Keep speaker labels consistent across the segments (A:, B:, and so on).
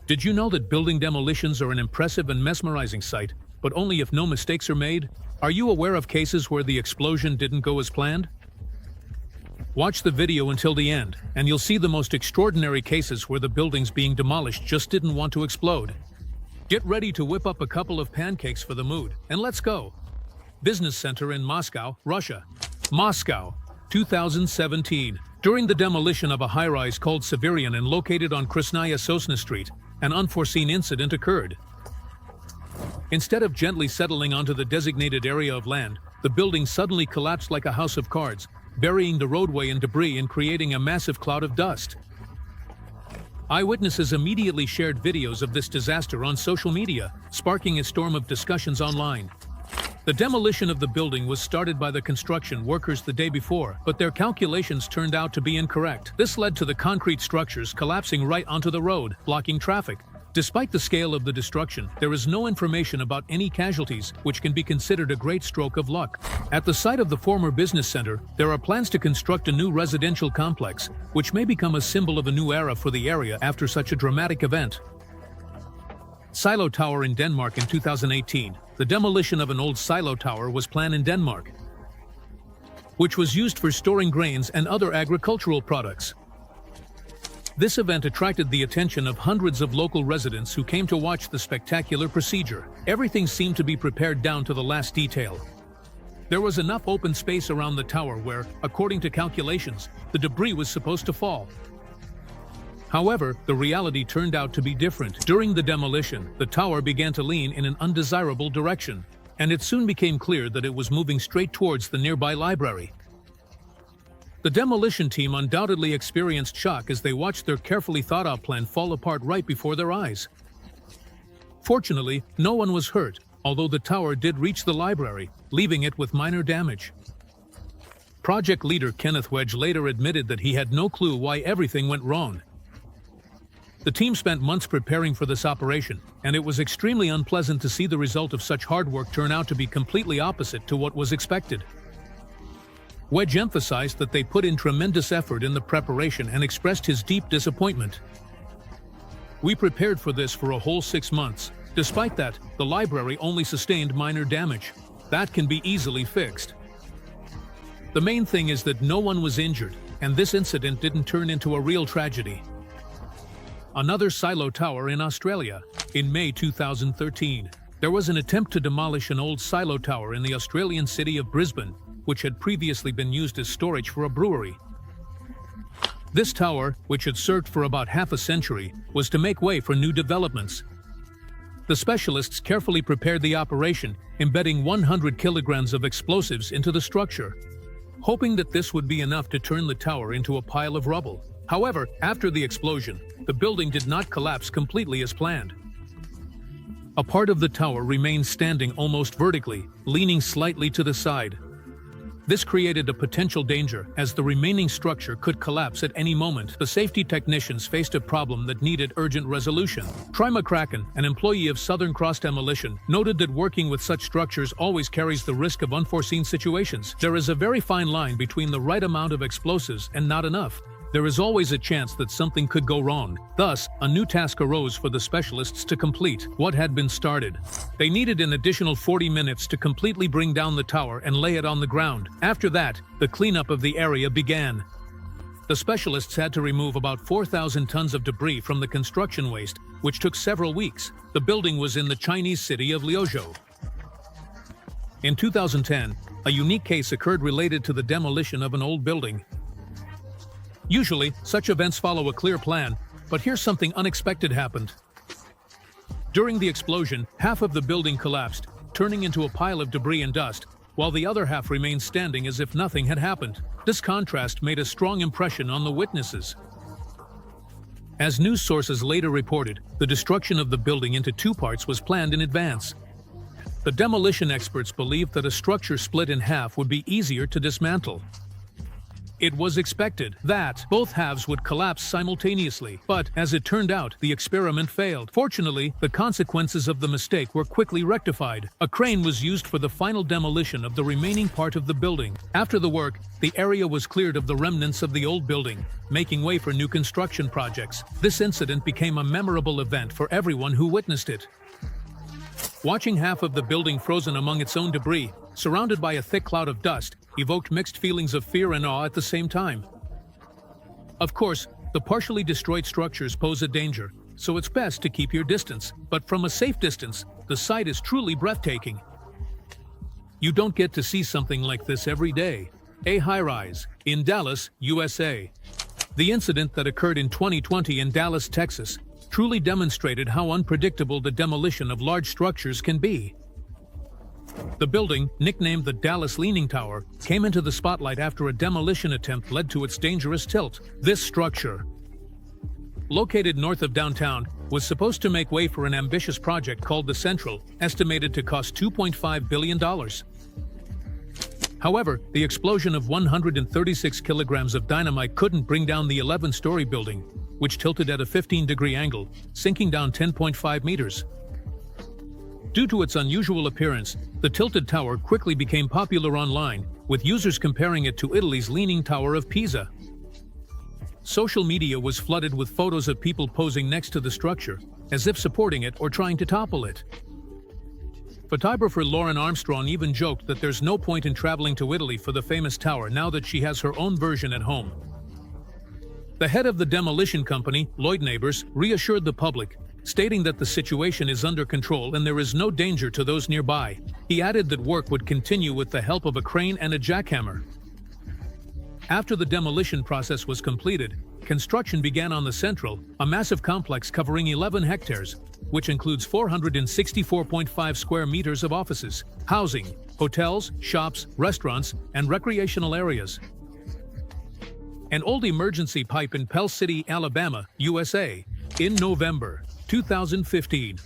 A: Did you know that building demolitions are an impressive and mesmerizing sight, but only if no mistakes are made? Are you aware of cases where the explosion didn't go as planned? Watch the video until the end, and you'll see the most extraordinary cases where the buildings being demolished just didn't want to explode. Get ready to whip up a couple of pancakes for the mood, and let's go! Business Center in Moscow, Russia. Moscow, 2017. During the demolition of a high-rise called Siberian and located on Krasnaya Sosna Street, an unforeseen incident occurred. Instead of gently settling onto the designated area of land, the building suddenly collapsed like a house of cards, burying the roadway in debris and creating a massive cloud of dust. Eyewitnesses immediately shared videos of this disaster on social media, sparking a storm of discussions online. The demolition of the building was started by the construction workers the day before, but their calculations turned out to be incorrect. This led to the concrete structures collapsing right onto the road, blocking traffic. Despite the scale of the destruction, there is no information about any casualties, which can be considered a great stroke of luck. At the site of the former business center, there are plans to construct a new residential complex, which may become a symbol of a new era for the area after such a dramatic event. Silo Tower in Denmark in 2018. The demolition of an old silo tower was planned in Denmark, which was used for storing grains and other agricultural products. This event attracted the attention of hundreds of local residents who came to watch the spectacular procedure. Everything seemed to be prepared down to the last detail. There was enough open space around the tower where, according to calculations, the debris was supposed to fall. However, the reality turned out to be different. During the demolition, the tower began to lean in an undesirable direction, and it soon became clear that it was moving straight towards the nearby library. The demolition team undoubtedly experienced shock as they watched their carefully thought-out plan fall apart right before their eyes. Fortunately, no one was hurt, although the tower did reach the library, leaving it with minor damage. Project leader Kenneth Wedge later admitted that he had no clue why everything went wrong. The team spent months preparing for this operation, and it was extremely unpleasant to see the result of such hard work turn out to be completely opposite to what was expected. Wedge emphasized that they put in tremendous effort in the preparation and expressed his deep disappointment. "We prepared for this for a whole 6 months. Despite that, the library only sustained minor damage. That can be easily fixed. The main thing is that no one was injured, and this incident didn't turn into a real tragedy." Another silo tower in Australia. In May 2013, there was an attempt to demolish an old silo tower in the Australian city of Brisbane, which had previously been used as storage for a brewery. This tower, which had served for about half a century, was to make way for new developments. The specialists carefully prepared the operation, embedding 100 kilograms of explosives into the structure, hoping that this would be enough to turn the tower into a pile of rubble. However, after the explosion, the building did not collapse completely as planned. A part of the tower remained standing almost vertically, leaning slightly to the side. This created a potential danger, as the remaining structure could collapse at any moment. The safety technicians faced a problem that needed urgent resolution. Troy McCracken, an employee of Southern Cross Demolition, noted that working with such structures always carries the risk of unforeseen situations. There is a very fine line between the right amount of explosives and not enough. There is always a chance that something could go wrong. Thus, a new task arose for the specialists to complete what had been started. They needed an additional 40 minutes to completely bring down the tower and lay it on the ground. After that, the cleanup of the area began. The specialists had to remove about 4,000 tons of debris from the construction waste, which took several weeks. The building was in the Chinese city of Liuzhou. In 2010, a unique case occurred related to the demolition of an old building. Usually, such events follow a clear plan, but here's something unexpected happened. During the explosion, half of the building collapsed, turning into a pile of debris and dust, while the other half remained standing as if nothing had happened. This contrast made a strong impression on the witnesses. As news sources later reported, the destruction of the building into 2 parts was planned in advance. The demolition experts believed that a structure split in half would be easier to dismantle. It was expected that both halves would collapse simultaneously, but as it turned out, the experiment failed. Fortunately, the consequences of the mistake were quickly rectified. A crane was used for the final demolition of the remaining part of the building. After the work, the area was cleared of the remnants of the old building, making way for new construction projects. This incident became a memorable event for everyone who witnessed it. Watching half of the building frozen among its own debris, surrounded by a thick cloud of dust, evoked mixed feelings of fear and awe at the same time. Of course, the partially destroyed structures pose a danger, so it's best to keep your distance. But from a safe distance, the sight is truly breathtaking. You don't get to see something like this every day. A high-rise in Dallas, USA. The incident that occurred in 2020 in Dallas, Texas, truly demonstrated how unpredictable the demolition of large structures can be. The building, nicknamed the Dallas Leaning Tower, came into the spotlight after a demolition attempt led to its dangerous tilt. This structure, located north of downtown, was supposed to make way for an ambitious project called the Central, estimated to cost $2.5 billion. However, the explosion of 136 kilograms of dynamite couldn't bring down the 11-story building, which tilted at a 15-degree angle, sinking down 10.5 meters. Due to its unusual appearance, the tilted tower quickly became popular online, with users comparing it to Italy's Leaning Tower of Pisa. Social media was flooded with photos of people posing next to the structure, as if supporting it or trying to topple it. Photographer Lauren Armstrong even joked that there's no point in traveling to Italy for the famous tower now that she has her own version at home. The head of the demolition company, Lloyd Neighbors, reassured the public, stating that the situation is under control and there is no danger to those nearby. He added that work would continue with the help of a crane and a jackhammer. After the demolition process was completed, construction began on the Central, a massive complex covering 11 hectares, which includes 464.5 square meters of offices, housing, hotels, shops, restaurants, and recreational areas. An old emergency pipe in Pell City, Alabama, USA, in November 2015.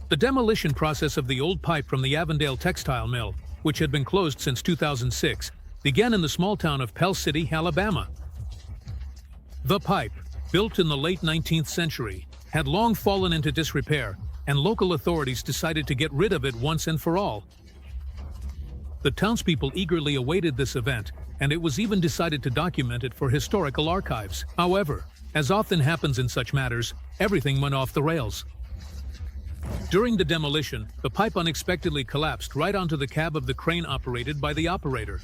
A: The demolition process of the old pipe from the Avondale textile mill, which had been closed since 2006, began in the small town of Pell City, Alabama. The pipe, built in the late 19th century, had long fallen into disrepair, and local authorities decided to get rid of it once and for all. The townspeople eagerly awaited this event, and it was even decided to document it for historical archives. However, as often happens in such matters, everything went off the rails. During the demolition, the pipe unexpectedly collapsed right onto the cab of the crane operated by the operator.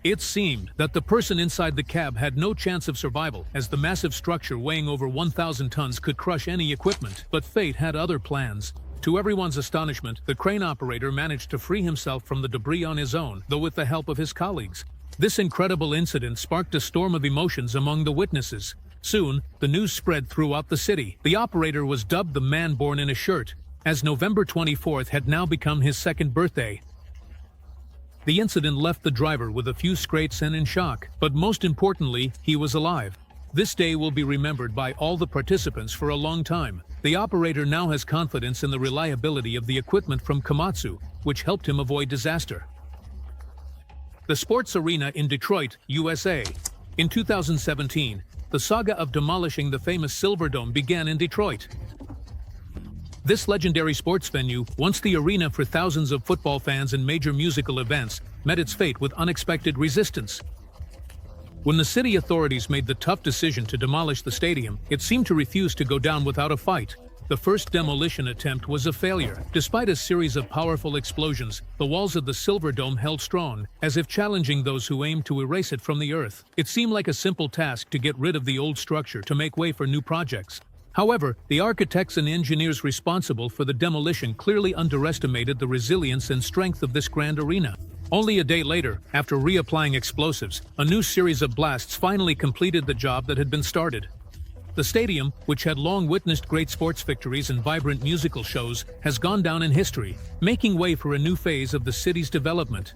A: It seemed that the person inside the cab had no chance of survival, as the massive structure weighing over 1,000 tons could crush any equipment. But fate had other plans. To everyone's astonishment, the crane operator managed to free himself from the debris on his own, though with the help of his colleagues. This incredible incident sparked a storm of emotions among the witnesses. Soon, the news spread throughout the city. The operator was dubbed the man born in a shirt, as November 24th had now become his second birthday. The incident left the driver with a few scrapes and in shock, but most importantly, he was alive. This day will be remembered by all the participants for a long time. The operator now has confidence in the reliability of the equipment from Komatsu, which helped him avoid disaster. The sports arena in Detroit, USA. In 2017, the saga of demolishing the famous Silverdome began in Detroit. This legendary sports venue, once the arena for thousands of football fans and major musical events, met its fate with unexpected resistance. When the city authorities made the tough decision to demolish the stadium, it seemed to refuse to go down without a fight. The first demolition attempt was a failure. Despite a series of powerful explosions, the walls of the Silverdome held strong, as if challenging those who aimed to erase it from the earth. It seemed like a simple task to get rid of the old structure to make way for new projects. However, the architects and engineers responsible for the demolition clearly underestimated the resilience and strength of this grand arena. Only a day later, after reapplying explosives, a new series of blasts finally completed the job that had been started. The stadium, which had long witnessed great sports victories and vibrant musical shows, has gone down in history, making way for a new phase of the city's development.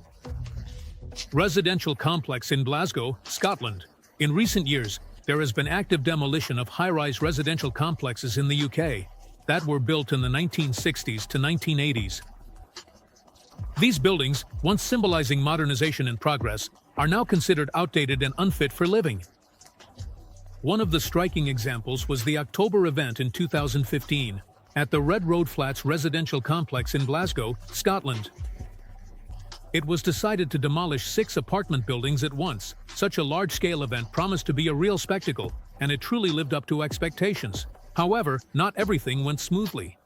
A: Residential complex in Glasgow, Scotland. In recent years, there has been active demolition of high-rise residential complexes in the UK that were built in the 1960s to 1980s. These buildings, once symbolizing modernization and progress, are now considered outdated and unfit for living. One of the striking examples was the October event in 2015 at the Red Road Flats residential complex in Glasgow, Scotland. It was decided to demolish 6 apartment buildings at once. Such a large-scale event promised to be a real spectacle, and it truly lived up to expectations. However, not everything went smoothly.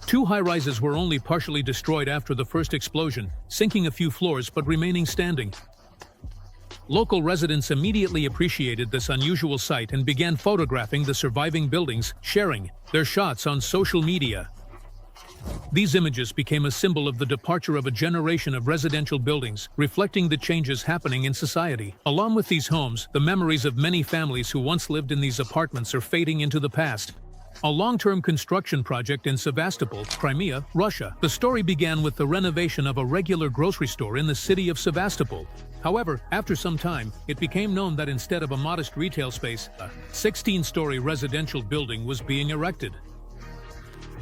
A: 2 high-rises were only partially destroyed after the first explosion, sinking a few floors but remaining standing. Local residents immediately appreciated this unusual sight and began photographing the surviving buildings, sharing their shots on social media. These images became a symbol of the departure of a generation of residential buildings, reflecting the changes happening in society. Along with these homes, the memories of many families who once lived in these apartments are fading into the past. A long-term construction project in Sevastopol, Crimea, Russia. The story began with the renovation of a regular grocery store in the city of Sevastopol. However, after some time, it became known that instead of a modest retail space, a 16-story residential building was being erected.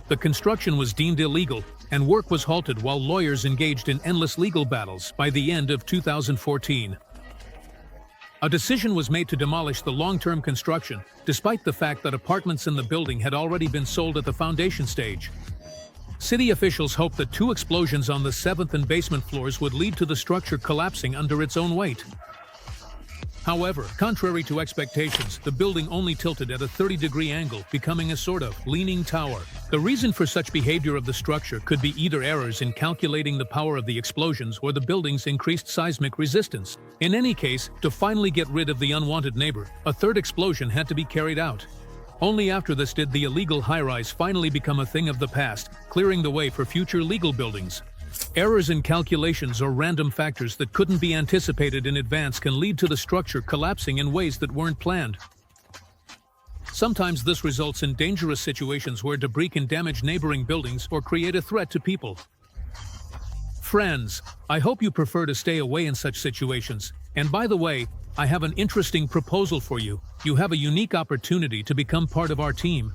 A: The construction was deemed illegal, and work was halted while lawyers engaged in endless legal battles. By the end of 2014, a decision was made to demolish the long-term construction, despite the fact that apartments in the building had already been sold at the foundation stage. City officials hoped that 2 explosions on the 7th and basement floors would lead to the structure collapsing under its own weight. However, contrary to expectations, the building only tilted at a 30-degree angle, becoming a sort of leaning tower. The reason for such behavior of the structure could be either errors in calculating the power of the explosions or the building's increased seismic resistance. In any case, to finally get rid of the unwanted neighbor, a 3rd explosion had to be carried out. Only after this did the illegal high-rise finally become a thing of the past, clearing the way for future legal buildings. Errors in calculations or random factors that couldn't be anticipated in advance can lead to the structure collapsing in ways that weren't planned. Sometimes this results in dangerous situations where debris can damage neighboring buildings or create a threat to people. Friends, I hope you prefer to stay away in such situations. And by the way, I have an interesting proposal for you. You have a unique opportunity to become part of our team.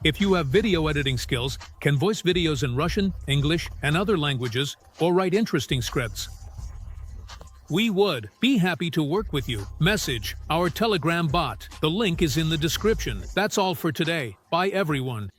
A: If you have video editing skills, can voice videos in Russian, English, and other languages, or write interesting scripts, we would be happy to work with you. Message our Telegram bot. The link is in the description. That's all for today. Bye everyone.